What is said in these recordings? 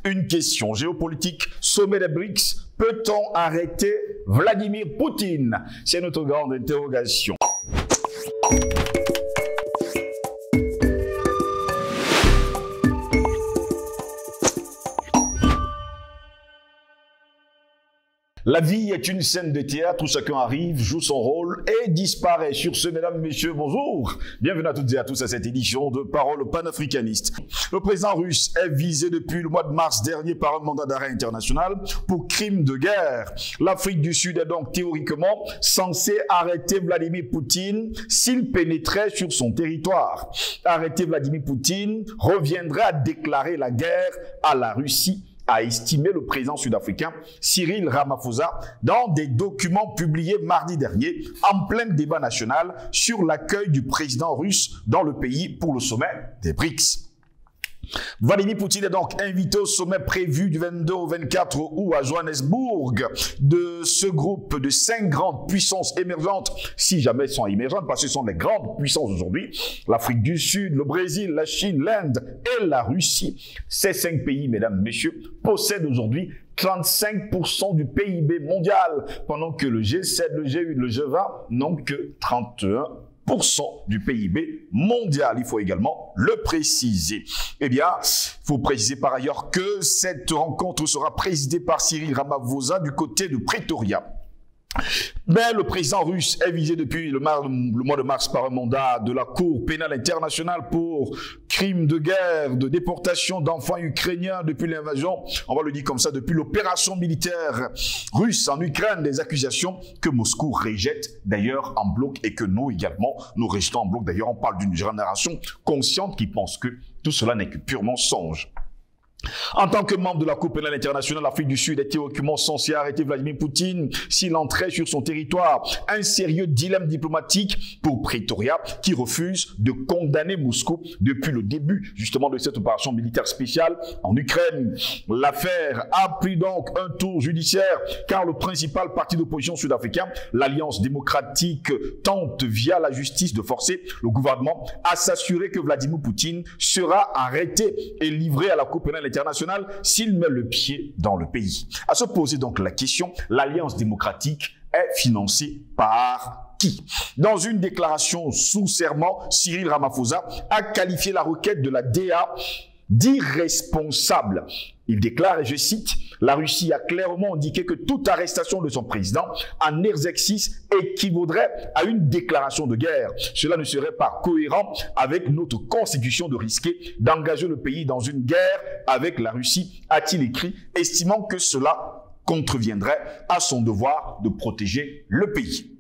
Une question géopolitique, sommet des BRICS, peut-on arrêter Vladimir Poutine? C'est notre grande interrogation. La vie est une scène de théâtre où chacun arrive, joue son rôle et disparaît. Sur ce, mesdames, messieurs, bonjour. Bienvenue à toutes et à tous à cette édition de Parole panafricaniste. Le président russe est visé depuis le mois de mars dernier par un mandat d'arrêt international pour crime de guerre. L'Afrique du Sud est donc théoriquement censée arrêter Vladimir Poutine s'il pénétrait sur son territoire. Arrêter Vladimir Poutine reviendrait à déclarer la guerre à la Russie, a estimé le président sud-africain Cyril Ramaphosa dans des documents publiés mardi dernier en plein débat national sur l'accueil du président russe dans le pays pour le sommet des BRICS. Vladimir Poutine est donc invité au sommet prévu du 22 au 24 août à Johannesburg de ce groupe de 5 grandes puissances émergentes, si jamais elles sont émergentes, parce que ce sont les grandes puissances aujourd'hui, l'Afrique du Sud, le Brésil, la Chine, l'Inde et la Russie. Ces 5 pays, mesdames, messieurs, possèdent aujourd'hui 35% du PIB mondial, pendant que le G7, le G8, le G20 n'ont que 31% du PIB mondial. Il faut également le préciser. Eh bien, il faut préciser par ailleurs que cette rencontre sera présidée par Cyril Ramaphosa du côté de Pretoria. Mais le président russe est visé depuis le mois de mars par un mandat de la Cour pénale internationale pour crimes de guerre, de déportation d'enfants ukrainiens depuis l'invasion, on va le dire comme ça, depuis l'opération militaire russe en Ukraine, des accusations que Moscou rejette d'ailleurs en bloc et que nous également, nous rejetons en bloc. D'ailleurs, on parle d'une génération consciente qui pense que tout cela n'est que pur mensonge. En tant que membre de la Cour pénale internationale, l'Afrique du Sud est théoriquement censée arrêter Vladimir Poutine s'il entrait sur son territoire. Un sérieux dilemme diplomatique pour Pretoria qui refuse de condamner Moscou depuis le début justement de cette opération militaire spéciale en Ukraine. L'affaire a pris donc un tour judiciaire car le principal parti d'opposition sud-africain, l'Alliance démocratique, tente via la justice de forcer le gouvernement à s'assurer que Vladimir Poutine sera arrêté et livré à la Cour pénale internationale s'il met le pied dans le pays. À se poser donc la question, l'Alliance démocratique est financée par qui? Dans une déclaration sous serment, Cyril Ramaphosa a qualifié la requête de la DA d'irresponsable. Il déclare, et je cite, « La Russie a clairement indiqué que toute arrestation de son président en exercice équivaudrait à une déclaration de guerre. Cela ne serait pas cohérent avec notre constitution de risquer d'engager le pays dans une guerre avec la Russie », a-t-il écrit, estimant que cela contreviendrait à son devoir de protéger le pays.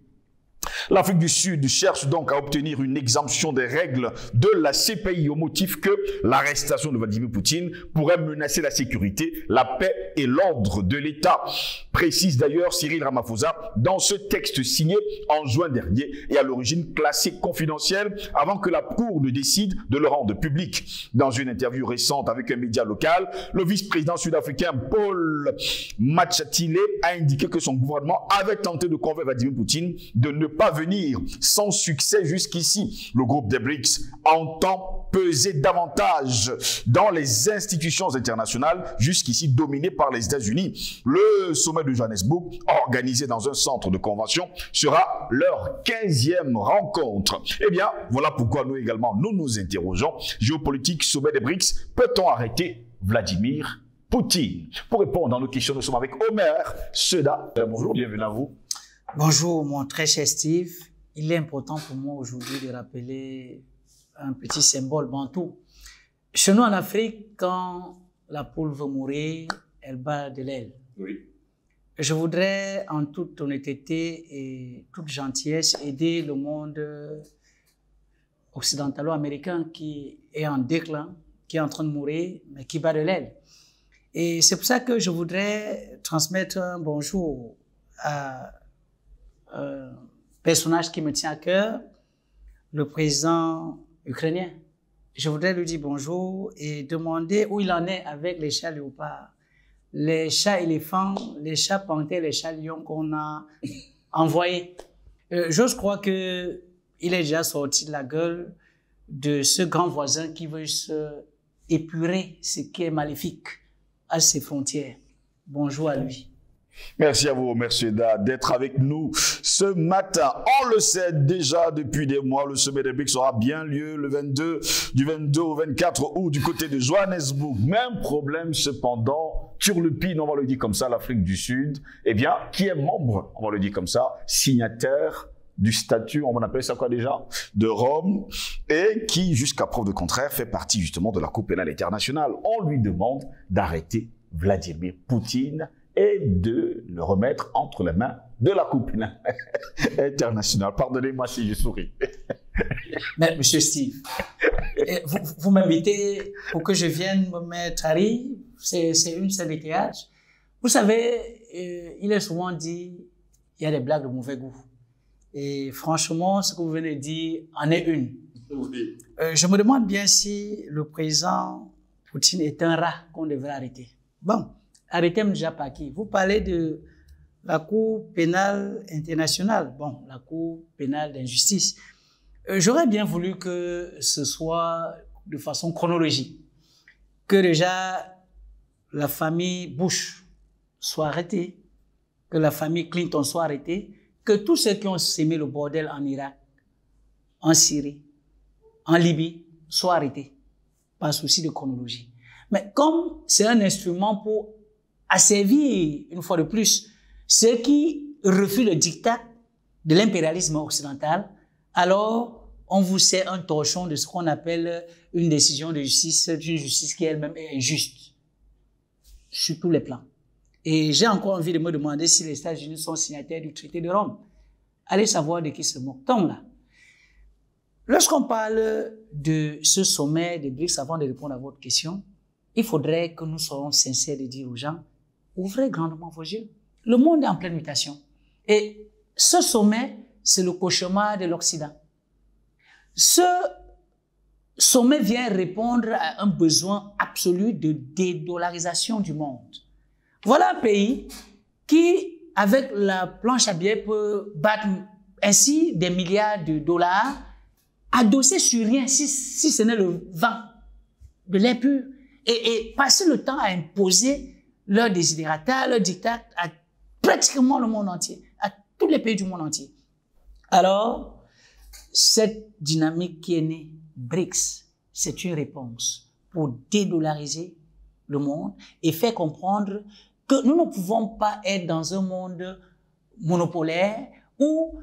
L'Afrique du Sud cherche donc à obtenir une exemption des règles de la CPI au motif que l'arrestation de Vladimir Poutine pourrait menacer la sécurité, la paix et l'ordre de l'État. Précise d'ailleurs Cyril Ramaphosa dans ce texte signé en juin dernier et à l'origine classé confidentiel avant que la Cour ne décide de le rendre public. Dans une interview récente avec un média local, le vice-président sud-africain Paul Machatile a indiqué que son gouvernement avait tenté de convaincre Vladimir Poutine de ne pas venir sans succès jusqu'ici. Le groupe des BRICS entend peser davantage dans les institutions internationales jusqu'ici dominées par les États-Unis. Le sommet de Johannesburg, organisé dans un centre de convention, sera leur 15e rencontre. Eh bien, voilà pourquoi nous également, nous nous interrogeons. Géopolitique, sommet des BRICS, peut-on arrêter Vladimir Poutine? Pour répondre à nos questions, nous sommes avec Omer Seda. Bonjour, bienvenue à vous. Bonjour, mon très cher Steve. Il est important pour moi aujourd'hui de rappeler un petit symbole bantou. Chez nous en Afrique, quand la poule veut mourir, elle bat de l'aile. Oui. Je voudrais, en toute honnêteté et toute gentillesse, aider le monde occidentalo-américain qui est en déclin, qui est en train de mourir, mais qui bat de l'aile. Et c'est pour ça que je voudrais transmettre un bonjour à un personnage qui me tient à cœur, le président ukrainien. Je voudrais lui dire bonjour et demander où il en est avec les chats léopards, les chats éléphants, les chats panthères, les chats lions qu'on a envoyés. Je crois que il est déjà sorti de la gueule de ce grand voisin qui veut se épurer ce qui est maléfique. à ses frontières. Bonjour à lui. Merci à vous, Monsieur Da, d'être avec nous ce matin. On le sait déjà depuis des mois, le sommet des BRICS aura bien lieu du 22 au 24 août du côté de Johannesburg. Même problème cependant, turlupine, on va le dire comme ça, l'Afrique du Sud, eh bien, qui est membre, on va le dire comme ça, signataire du statut, on appelle ça quoi déjà, de Rome, et qui, jusqu'à preuve de contraire, fait partie justement de la Cour pénale internationale. On lui demande d'arrêter Vladimir Poutine et de le remettre entre les mains de la Cour pénale internationale. Pardonnez-moi si je souris. Mais, Monsieur Steve, vous m'invitez pour que je vienne me mettre à rire. C'est une scène de théâtre. Vous savez, il est souvent dit, il y a des blagues de mauvais goût. Et franchement, ce que vous venez de dire en est une. Oui. Je me demande bien si le président Poutine est un rat qu'on devrait arrêter. Bon, arrêtez-moi déjà par qui? Vous parlez de la Cour pénale internationale. Bon, la Cour pénale d'injustice. J'aurais bien voulu que ce soit de façon chronologique. Que déjà la famille Bush soit arrêtée, que la famille Clinton soit arrêtée, que tous ceux qui ont sémé le bordel en Irak, en Syrie, en Libye, soient arrêtés, par souci de chronologie. Mais comme c'est un instrument pour asservir, une fois de plus, ceux qui refusent le diktat de l'impérialisme occidental, alors on vous sert un torchon de ce qu'on appelle une décision de justice, d'une justice qui elle-même est injuste, sur tous les plans. Et j'ai encore envie de me demander si les États-Unis sont signataires du traité de Rome. Allez savoir de qui se moque-t-on là. Lorsqu'on parle de ce sommet des BRICS, avant de répondre à votre question, il faudrait que nous soyons sincères de dire aux gens, ouvrez grandement vos yeux. Le monde est en pleine mutation. Et ce sommet, c'est le cauchemar de l'Occident. Ce sommet vient répondre à un besoin absolu de dédollarisation du monde. Voilà un pays qui, avec la planche à billets, peut battre ainsi des milliards de dollars, adossés sur rien, si ce n'est le vent de l'air pur, et passer le temps à imposer leur désidérata, leur diktat à pratiquement le monde entier, à tous les pays du monde entier. Alors, cette dynamique qui est née, BRICS, c'est une réponse pour dédollariser le monde et faire comprendre que nous ne pouvons pas être dans un monde monopolaire où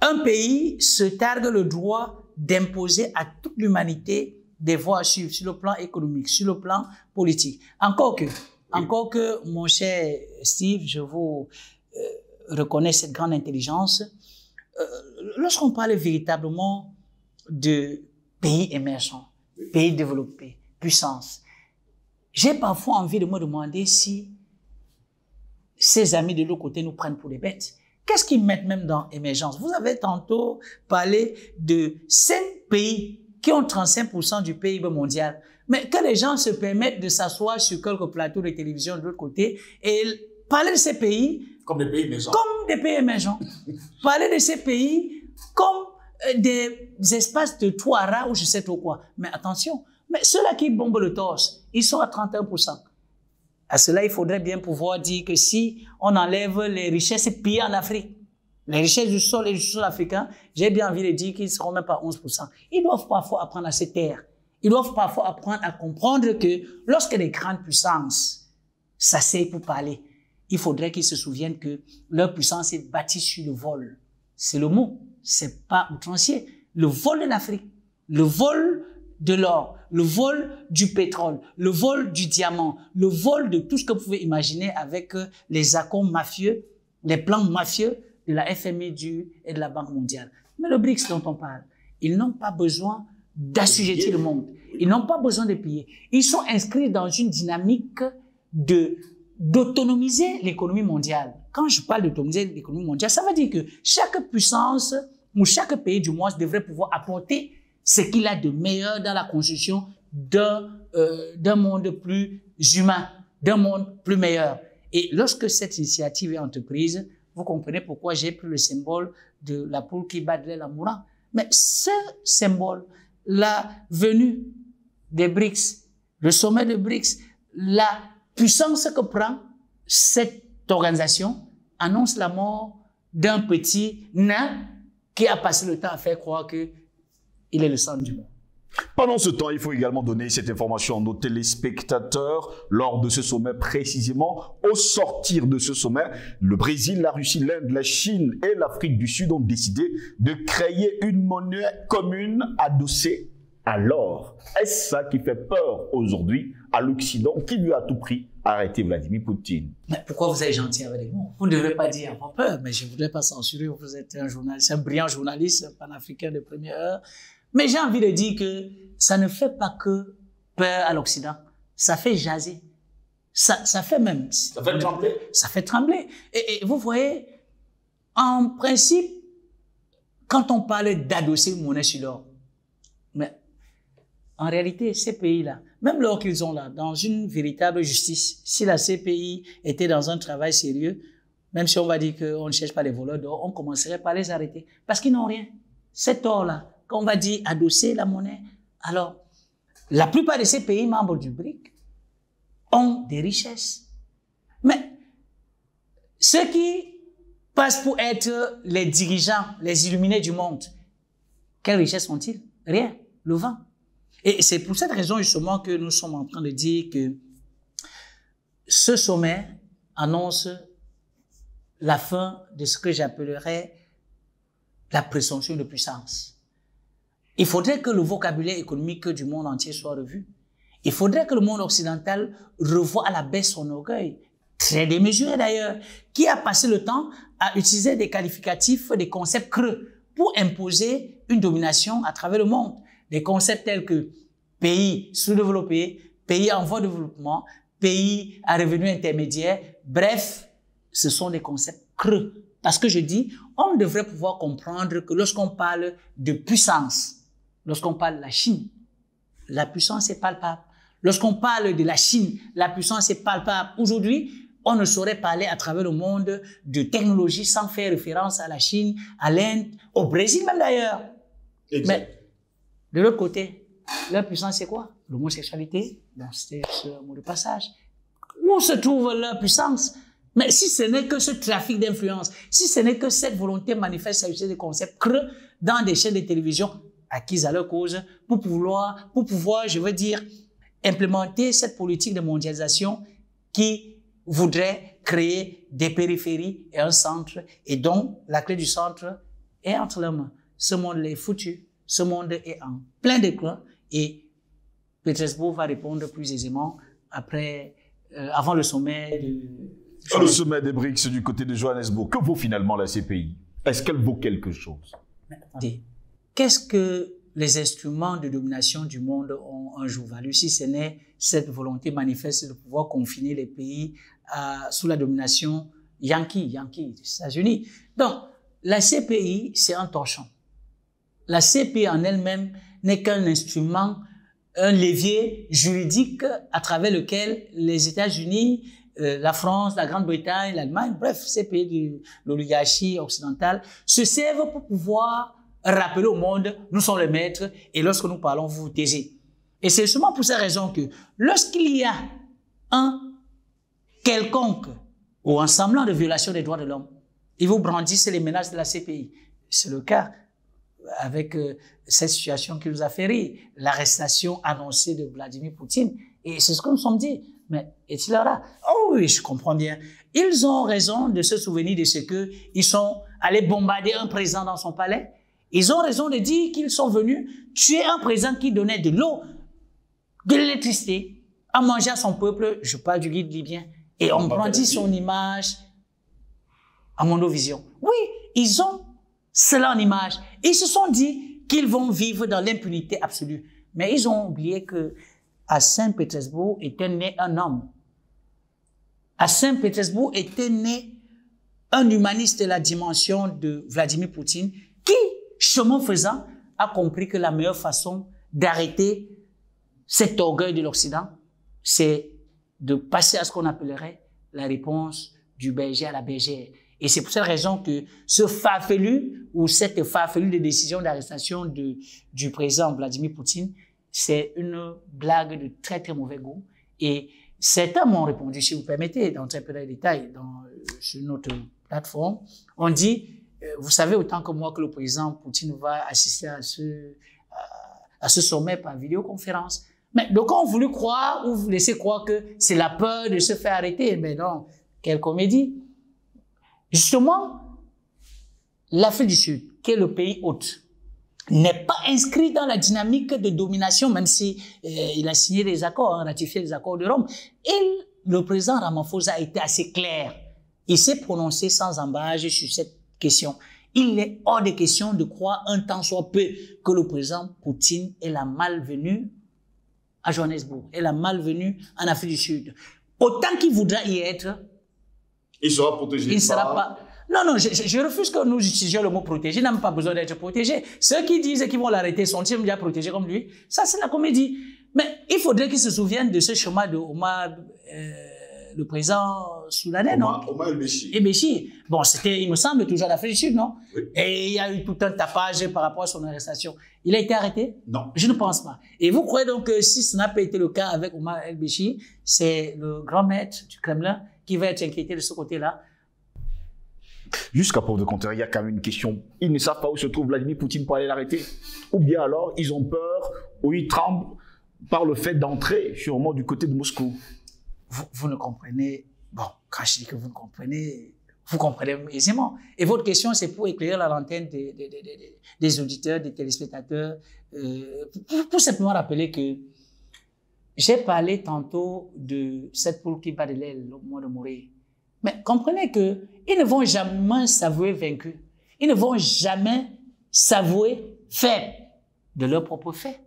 un pays se targue le droit d'imposer à toute l'humanité des voies à suivre sur le plan économique, sur le plan politique. Encore que, mon cher Steve, je vous reconnais cette grande intelligence. Lorsqu'on parle véritablement de pays émergents, pays développés, puissance, j'ai parfois envie de me demander si ces amis de l'autre côté nous prennent pour des bêtes. Qu'est-ce qu'ils mettent même dans émergence? Vous avez tantôt parlé de 5 pays qui ont 35% du PIB mondial. Mais que les gens se permettent de s'asseoir sur quelques plateaux de télévision de l'autre côté et parler de ces pays comme des pays émergents. Comme des pays émergents. Parler de ces pays comme des espaces de trous à rats ou je sais trop quoi. Mais attention, mais ceux-là qui bombent le torse, ils sont à 31%. À cela, il faudrait bien pouvoir dire que si on enlève les richesses pillées en Afrique, les richesses du sol et du sol africain, j'ai bien envie de dire qu'ils ne seront même pas 11%. Ils doivent parfois apprendre à se taire. Ils doivent parfois apprendre à comprendre que lorsque les grandes puissances s'asseyent pour parler, il faudrait qu'ils se souviennent que leur puissance est bâtie sur le vol. C'est le mot. C'est pas outrancier. Le vol de l'Afrique, le vol de l'or, le vol du pétrole, le vol du diamant, le vol de tout ce que vous pouvez imaginer avec les accords mafieux, les plans mafieux de la FMI et de la Banque mondiale. Mais le BRICS dont on parle, ils n'ont pas besoin d'assujettir le monde. Ils n'ont pas besoin de plier. Ils sont inscrits dans une dynamique d'autonomiser l'économie mondiale. Quand je parle d'autonomiser l'économie mondiale, ça veut dire que chaque puissance ou chaque pays du monde devrait pouvoir apporter ce qu'il a de meilleur dans la construction d'un monde plus humain, d'un monde plus meilleur. Et lorsque cette initiative est entreprise, vous comprenez pourquoi j'ai pris le symbole de la poule qui bat de l'aile en mourant. Mais ce symbole, la venue des BRICS, le sommet de BRICS, la puissance que prend cette organisation annonce la mort d'un petit nain qui a passé le temps à faire croire qu'il est le centre du monde. Pendant ce temps, il faut également donner cette information à nos téléspectateurs. Lors de ce sommet, précisément, au sortir de ce sommet, le Brésil, la Russie, l'Inde, la Chine et l'Afrique du Sud ont décidé de créer une monnaie commune adossée à l'or. Est-ce ça qui fait peur aujourd'hui à l'Occident qui lui a à tout prix arrêté Vladimir Poutine? Mais pourquoi vous êtes gentil avec nous? Vous ne devez pas dire avoir peur, mais je ne voudrais pas censurer. Vous êtes un journaliste, un brillant journaliste, un panafricain de première heure. Mais j'ai envie de dire que ça ne fait pas que peur à l'Occident. Ça fait jaser. Ça fait même... Ça fait trembler. Ça fait trembler. Et vous voyez, en principe, quand on parle d'adosser une monnaie sur l'or, mais en réalité, ces pays-là, même l'or qu'ils ont là, dans une véritable justice, si la CPI était dans un travail sérieux, même si on va dire qu'on ne cherche pas les voleurs d'or, on commencerait par les arrêter. Parce qu'ils n'ont rien. Cet or-là, quand on va dire adosser la monnaie, alors, la plupart de ces pays membres du BRIC ont des richesses. Mais ceux qui passent pour être les dirigeants, les illuminés du monde, quelles richesses ont-ils? Rien. Le vent. Et c'est pour cette raison justement que nous sommes en train de dire que ce sommet annonce la fin de ce que j'appellerais la présomption de puissance. Il faudrait que le vocabulaire économique du monde entier soit revu. Il faudrait que le monde occidental revoie à la baisse son orgueil, très démesuré d'ailleurs, qui a passé le temps à utiliser des qualificatifs, des concepts creux pour imposer une domination à travers le monde. Des concepts tels que pays sous-développé, pays en voie de développement, pays à revenus intermédiaires. Bref, ce sont des concepts creux. Parce que je dis, on devrait pouvoir comprendre que lorsqu'on parle de puissance, lorsqu'on parle de la Chine, la puissance est palpable. Lorsqu'on parle de la Chine, la puissance est palpable. Aujourd'hui, on ne saurait parler à travers le monde de technologie sans faire référence à la Chine, à l'Inde, au Brésil même d'ailleurs. Mais de l'autre côté, leur puissance c'est quoi? L'homosexualité. Donc c'était ce mot de passage. Où se trouve leur puissance? Mais si ce n'est que ce trafic d'influence, si ce n'est que cette volonté manifeste à utiliser des concepts creux dans des chaînes de télévision acquises à leur cause pour pouvoir, je veux dire, implémenter cette politique de mondialisation qui voudrait créer des périphéries et un centre, et donc la clé du centre est entre leurs mains. Ce monde est foutu, ce monde est en plein déclin, et Pétersbourg va répondre plus aisément après, avant le sommet de... Le sommet des BRICS du côté de Johannesburg. Que vaut finalement la CPI? Est-ce qu'elle vaut quelque chose? Mais attendez, qu'est-ce que les instruments de domination du monde ont un jour valu si ce n'est cette volonté manifeste de pouvoir confiner les pays sous la domination yankee des États-Unis? Donc, la CPI, c'est un torchon. La CPI en elle-même n'est qu'un instrument, un levier juridique à travers lequel les États-Unis, la France, la Grande-Bretagne, l'Allemagne, bref, ces pays de l'oligarchie occidentale se servent pour pouvoir rappeler au monde, nous sommes les maîtres et lorsque nous parlons, vous vous taisez. Et c'est justement pour cette raison que lorsqu'il y a un quelconque ou un semblant de violation des droits de l'homme, ils vous brandissent les menaces de la CPI. C'est le cas avec cette situation qui nous a fait rire, l'arrestation annoncée de Vladimir Poutine. Et c'est ce que nous sommes dit. Mais est-il là? Oh oui, je comprends bien. Ils ont raison de se souvenir de ce que ils sont allés bombarder un président dans son palais. Ils ont raison de dire qu'ils sont venus tuer un président qui donnait de l'eau, de l'électricité, à manger à son peuple. Je parle du guide libyen. Et on brandit son image à Mondovision. Oui, ils ont cela en image. Ils se sont dit qu'ils vont vivre dans l'impunité absolue. Mais ils ont oublié que à Saint-Pétersbourg était né un homme. À Saint-Pétersbourg était né un humaniste de la dimension de Vladimir Poutine qui, chemin faisant, a compris que la meilleure façon d'arrêter cet orgueil de l'Occident, c'est de passer à ce qu'on appellerait la réponse du berger à la bergère. Et c'est pour cette raison que ce farfelu ou cette farfelue de décision d'arrestation du président Vladimir Poutine, c'est une blague de très très mauvais goût. Et Certains m'ont répondu, si vous permettez, d'entrer un peu dans les détails sur notre plateforme. On dit, vous savez autant que moi que le président Poutine va assister à ce sommet par vidéoconférence. Mais donc on voulu croire ou vous laisser croire que c'est la peur de se faire arrêter. Mais non, quelle comédie. Justement, l'Afrique du Sud, qui est le pays hôte, n'est pas inscrit dans la dynamique de domination, même si il a signé des accords, ratifié les accords de Rome. Et le président Ramaphosa a été assez clair. Il s'est prononcé sans embâche sur cette question. Il est hors de question de croire un tant soit peu que le président Poutine est la malvenue à Johannesburg, est la malvenue en Afrique du Sud. Autant qu'il voudra y être, il sera protégé. Il ne sera pas. Non, je refuse que nous utilisions le mot protégé. Il n'a même pas besoin d'être protégé. Ceux qui disent qu'ils vont l'arrêter sont-ils déjà protégés comme lui? Ça, c'est la comédie. Mais il faudrait qu'ils se souviennent de ce chemin de Omar, le président soudanais, non? Omar El-Béchir. El-Béchir. Bon, c'était, il me semble, toujours l'Afrique du Sud, non? Oui. Et il y a eu tout un tapage par rapport à son arrestation. Il a été arrêté? Non. Je ne pense pas. Et vous croyez donc que si ce n'a pas été le cas avec Omar El-Béchir, c'est le grand maître du Kremlin qui va être inquiété de ce côté-là? Jusqu'à preuve de contraire, il y a quand même une question. Ils ne savent pas où se trouve Vladimir Poutine pour aller l'arrêter. Ou bien alors, ils ont peur ou ils tremblent par le fait d'entrer sûrement du côté de Moscou. Vous ne comprenez... Bon, quand je dis que vous comprenez aisément. Et votre question, c'est pour éclairer la lanterne des auditeurs, des téléspectateurs, pour simplement rappeler que j'ai parlé tantôt de cette poule qui bat de l'aile au moment de mourir. Mais comprenez que ils ne vont jamais s'avouer vaincus. Ils ne vont jamais s'avouer faibles de leurs propres faits.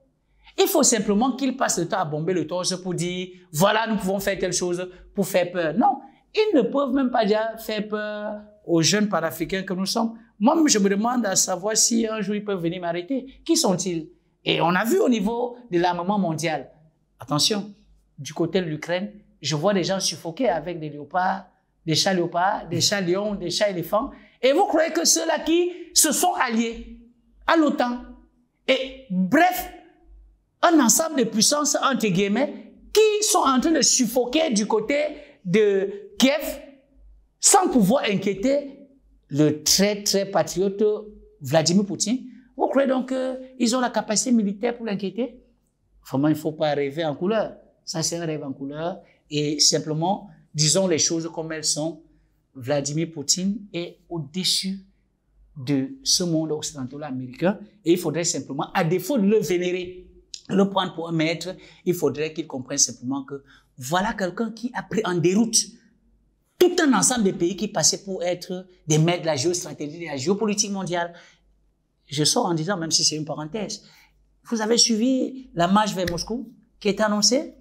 Il faut simplement qu'ils passent le temps à bomber le torse pour dire, voilà, nous pouvons faire telle chose pour faire peur. Non, ils ne peuvent même pas déjà faire peur aux jeunes panafricains que nous sommes. Moi, je me demande à savoir si un jour ils peuvent venir m'arrêter. Qui sont-ils? Et on a vu au niveau de l'armement mondial. Attention, du côté de l'Ukraine, je vois des gens suffoqués avec des léopards, des chats léopards, des chats lions, des chats éléphants. Et vous croyez que ceux-là qui se sont alliés à l'OTAN, et bref, un ensemble de puissances, entre guillemets, qui sont en train de suffoquer du côté de Kiev, sans pouvoir inquiéter le très, très patriote Vladimir Poutine. Vous croyez donc qu'ils ont la capacité militaire pour l'inquiéter? Vraiment, il ne faut pas rêver en couleur. Ça, c'est un rêve en couleur. Et simplement, disons les choses comme elles sont. Vladimir Poutine est au-dessus de ce monde occidental américain. Et il faudrait simplement, à défaut de le vénérer, le prendre pour un maître, il faudrait qu'il comprenne simplement que voilà quelqu'un qui a pris en déroute tout un ensemble de pays qui passaient pour être des maîtres de la géostratégie, de la géopolitique mondiale. Je sors en disant, même si c'est une parenthèse, vous avez suivi la marche vers Moscou qui est annoncée?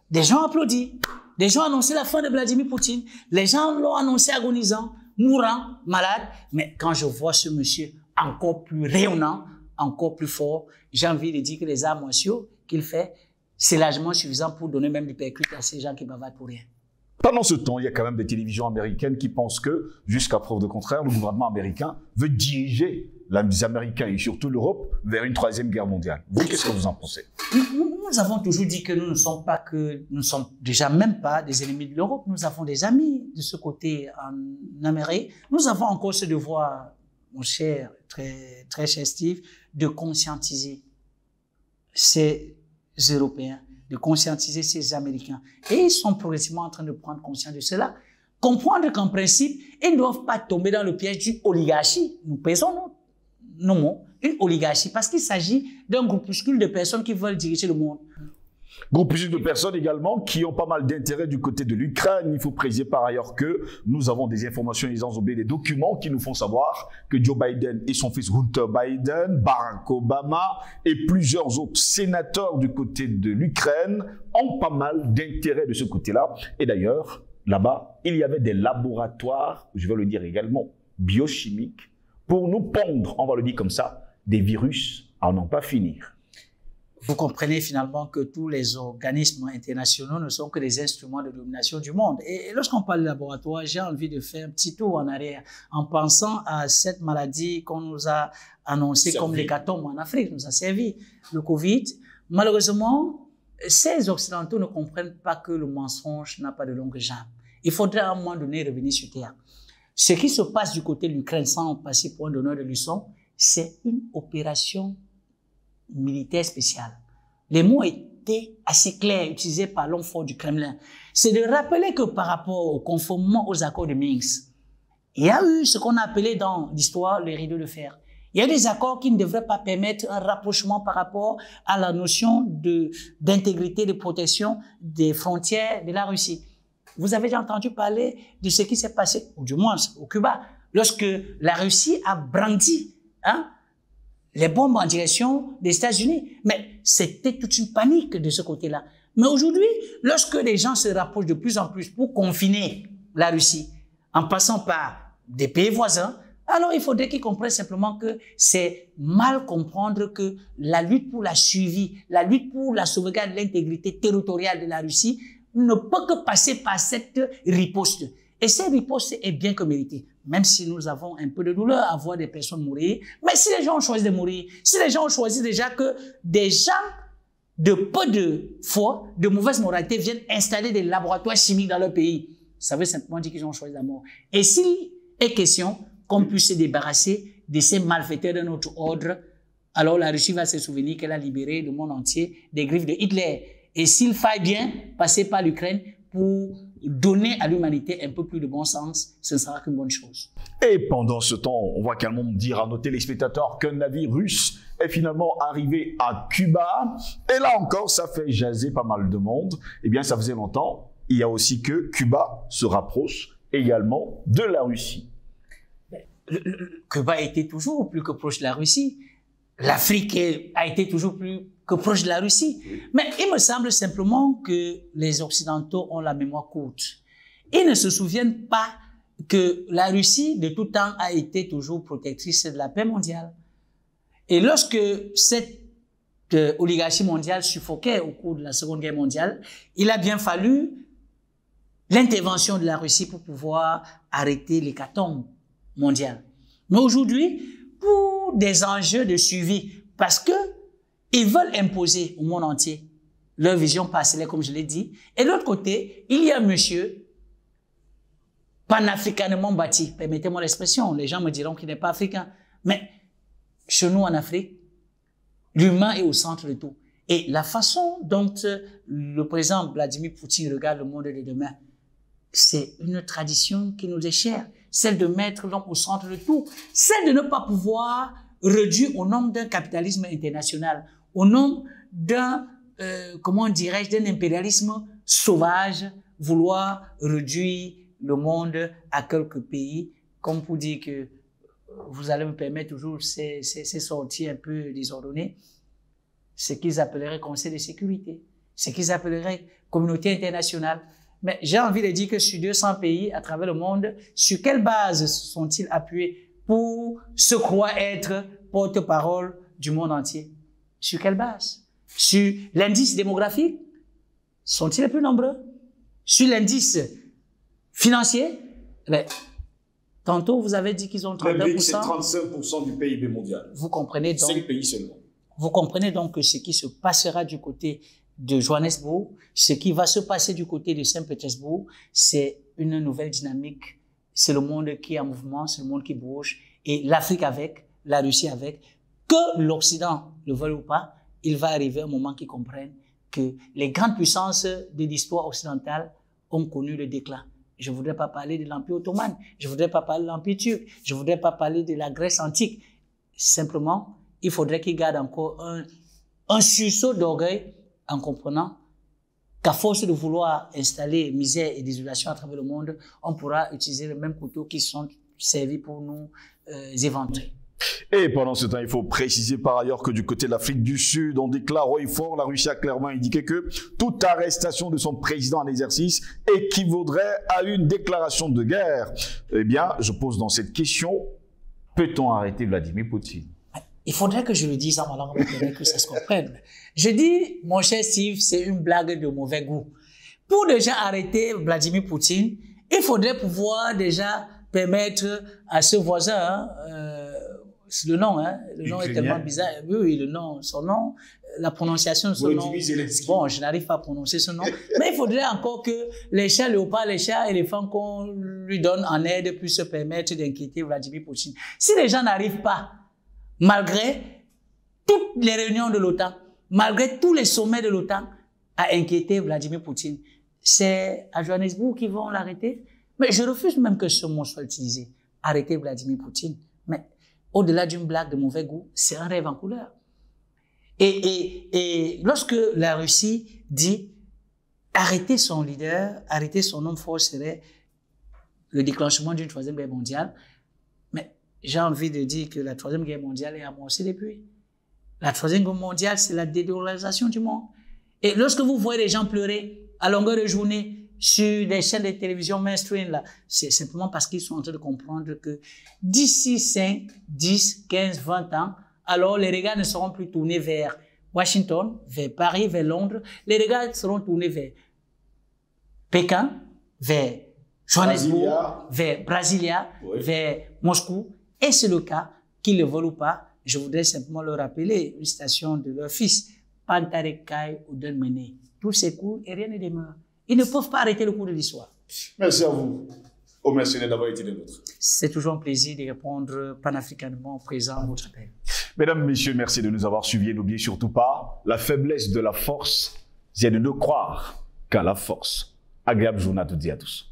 Des gens applaudissent. Des gens ont annoncé la fin de Vladimir Poutine. Les gens l'ont annoncé agonisant, mourant, malade. Mais quand je vois ce monsieur encore plus rayonnant, encore plus fort, j'ai envie de dire que les arts martiaux qu'il fait, c'est largement suffisant pour donner même du percute à ces gens qui bavardent pour rien. Pendant ce temps, il y a quand même des télévisions américaines qui pensent que, jusqu'à preuve de contraire, le gouvernement américain veut diriger les Américains et surtout l'Europe vers une troisième guerre mondiale. Vous, qu'est-ce que vous en pensez? Nous avons toujours dit que nous ne sommes déjà même pas des ennemis de l'Europe. Nous avons des amis de ce côté en Amérique. Nous avons encore ce devoir, mon cher, très, très cher Steve, de conscientiser ces Européens, de conscientiser ces Américains. Et ils sont progressivement en train de prendre conscience de cela. Comprendre qu'en principe, ils ne doivent pas tomber dans le piège d'une oligarchie. Nous pesons nos mots, une oligarchie, parce qu'il s'agit d'un groupuscule de personnes qui veulent diriger le monde. Groupuscule de personnes également qui ont pas mal d'intérêt du côté de l'Ukraine. Il faut préciser par ailleurs que nous avons des informations, ils ont oublié des documents qui nous font savoir que Joe Biden et son fils Hunter Biden, Barack Obama et plusieurs autres sénateurs du côté de l'Ukraine ont pas mal d'intérêt de ce côté-là. Et d'ailleurs, là-bas, il y avait des laboratoires, je vais le dire également, biochimiques, pour nous pondre, on va le dire comme ça, des virus à n'en pas finir. Vous comprenez finalement que tous les organismes internationaux ne sont que des instruments de domination du monde. Et lorsqu'on parle de laboratoire, j'ai envie de faire un petit tour en arrière en pensant à cette maladie qu'on nous a annoncée comme l'hécatombe en Afrique, nous a servi, le Covid. Malheureusement, ces Occidentaux ne comprennent pas que le mensonge n'a pas de longue jambe. Il faudrait à un moment donné revenir sur terre. Ce qui se passe du côté de l'Ukraine, sans passer pour un donneur de leçons, c'est une opération militaire spéciale. Les mots étaient assez clairs, utilisés par l'homme fort du Kremlin. C'est de rappeler que par rapport au conformément aux accords de Minsk, il y a eu ce qu'on a appelé dans l'histoire les rideaux de fer. Il y a des accords qui ne devraient pas permettre un rapprochement par rapport à la notion d'intégrité, de protection des frontières de la Russie. Vous avez déjà entendu parler de ce qui s'est passé, ou du moins au Cuba, lorsque la Russie a brandi les bombes en direction des États-Unis. Mais c'était toute une panique de ce côté-là. Mais aujourd'hui, lorsque les gens se rapprochent de plus en plus pour confiner la Russie, en passant par des pays voisins, alors il faudrait qu'ils comprennent simplement que c'est mal comprendre que la lutte pour la survie, la lutte pour la sauvegarde de l'intégrité territoriale de la Russie ne peut que passer par cette riposte. Et cette riposte est bien que méritée, même si nous avons un peu de douleur à voir des personnes mourir. Mais si les gens ont choisi de mourir, si les gens ont choisi déjà que des gens de peu de foi, de mauvaise moralité viennent installer des laboratoires chimiques dans leur pays, ça veut simplement dire qu'ils ont choisi la mort. Et s'il est question qu'on puisse se débarrasser de ces malfaiteurs de notre ordre, alors la Russie va se souvenir qu'elle a libéré le monde entier des griffes de Hitler. Et s'il faille bien passer par l'Ukraine pour donner à l'humanité un peu plus de bon sens, ce ne sera qu'une bonne chose. Et pendant ce temps, on va calmement dire à nos téléspectateurs qu'un navire russe est finalement arrivé à Cuba. Et là encore, ça fait jaser pas mal de monde. Eh bien, ça faisait longtemps. Il y a aussi que Cuba se rapproche également de la Russie. Cuba a été toujours plus que proche de la Russie. L'Afrique a été toujours plus que proche de la Russie. Mais il me semble simplement que les Occidentaux ont la mémoire courte. Ils ne se souviennent pas que la Russie, de tout temps, a été toujours protectrice de la paix mondiale. Et lorsque cette oligarchie mondiale suffoquait au cours de la Seconde Guerre mondiale, il a bien fallu l'intervention de la Russie pour pouvoir arrêter l'hécatombe mondiale. Mais aujourd'hui, pour des enjeux de suivi, parce que ils veulent imposer au monde entier leur vision parcellaire, comme je l'ai dit, et de l'autre côté, il y a un monsieur panafricanement bâti, permettez-moi l'expression, les gens me diront qu'il n'est pas africain, mais chez nous en Afrique, l'humain est au centre de tout. Et la façon dont le président Vladimir Poutine regarde le monde de demain, c'est une tradition qui nous est chère, celle de mettre l'homme au centre de tout, celle de ne pas pouvoir réduire au nom d'un capitalisme international, au nom d'un, comment dirais-je, d'un impérialisme sauvage, vouloir réduire le monde à quelques pays, comme pour dire que vous allez me permettre toujours ces sorties un peu désordonnées, ce qu'ils appelleraient Conseil de sécurité, ce qu'ils appelleraient Communauté internationale. Mais j'ai envie de dire que sur 200 pays à travers le monde, sur quelle base sont-ils appuyés pour se croire être porte-parole du monde entier? Sur quelle base? Sur l'indice démographique? Sont-ils les plus nombreux? Sur l'indice financier? Ben, tantôt, vous avez dit qu'ils ont 32%. Le BRICS, c'est 35% du PIB mondial. Vous comprenez donc. 5 pays seulement. Vous comprenez donc que ce qui se passera du côté de Johannesburg, ce qui va se passer du côté de Saint-Pétersbourg, c'est une nouvelle dynamique. C'est le monde qui est en mouvement, c'est le monde qui bouge. Et l'Afrique avec, la Russie avec, que l'Occident le veuille ou pas, il va arriver un moment qu'ils comprennent que les grandes puissances de l'histoire occidentale ont connu le déclin. Je ne voudrais pas parler de l'Empire ottoman, je ne voudrais pas parler de l'Empire turc, je ne voudrais pas parler de la Grèce antique. Simplement, il faudrait qu'ils gardent encore un sursaut d'orgueil en comprenant qu'à force de vouloir installer misère et désolation à travers le monde, on pourra utiliser les mêmes couteaux qui sont servis pour nous éventrer. Et pendant ce temps, il faut préciser par ailleurs que du côté de l'Afrique du Sud, on déclare haut et fort, la Russie a clairement indiqué que toute arrestation de son président en exercice équivaudrait à une déclaration de guerre. Eh bien, je pose dans cette question, peut-on arrêter Vladimir Poutine? Il faudrait que je le dise en ma langue maternelle, que ça se comprenne. Je dis, mon cher Steve, c'est une blague de mauvais goût. Pour déjà arrêter Vladimir Poutine, il faudrait pouvoir déjà permettre à ce voisin, le nom est tellement bizarre, oui, son nom, la prononciation de ce nom. Bon, je n'arrive pas à prononcer ce nom. Mais il faudrait encore que les chats léopards, les chats éléphants qu'on lui donne en aide puissent se permettre d'inquiéter Vladimir Poutine. Si les gens n'arrivent pas, malgré toutes les réunions de l'OTAN, malgré tous les sommets de l'OTAN, à inquiéter Vladimir Poutine, c'est à Johannesburg qu'ils vont l'arrêter. Mais je refuse même que ce mot soit utilisé. Arrêter Vladimir Poutine. Mais au-delà d'une blague de mauvais goût, c'est un rêve en couleur. Et lorsque la Russie dit arrêter son leader, arrêter son homme fort serait le déclenchement d'une troisième guerre mondiale, mais j'ai envie de dire que la troisième guerre mondiale est amorcée depuis. La troisième guerre mondiale, c'est la dédollarisation du monde. Et lorsque vous voyez les gens pleurer à longueur de journée sur des chaînes de télévision mainstream, là, c'est simplement parce qu'ils sont en train de comprendre que d'ici 5, 10, 15, 20 ans, alors les regards ne seront plus tournés vers Washington, vers Paris, vers Londres. Les regards seront tournés vers Pékin, vers Johannesburg, vers Brasilia, oui, vers Moscou. Et c'est le cas, qu'ils le veulent ou pas. Je voudrais simplement leur rappeler une citation de leur fils, Pantarekai Oudelmene. Tout s'écoule et rien ne demeure. Ils ne peuvent pas arrêter le cours de l'histoire. Merci à vous. Au merci d'avoir été des nôtres. C'est toujours un plaisir de répondre panafricanement au présent à votre appel. Mesdames, Messieurs, merci de nous avoir suivis. Et n'oubliez surtout pas, la faiblesse de la force, c'est de ne croire qu'à la force. Agréable journée à toutes et à tous.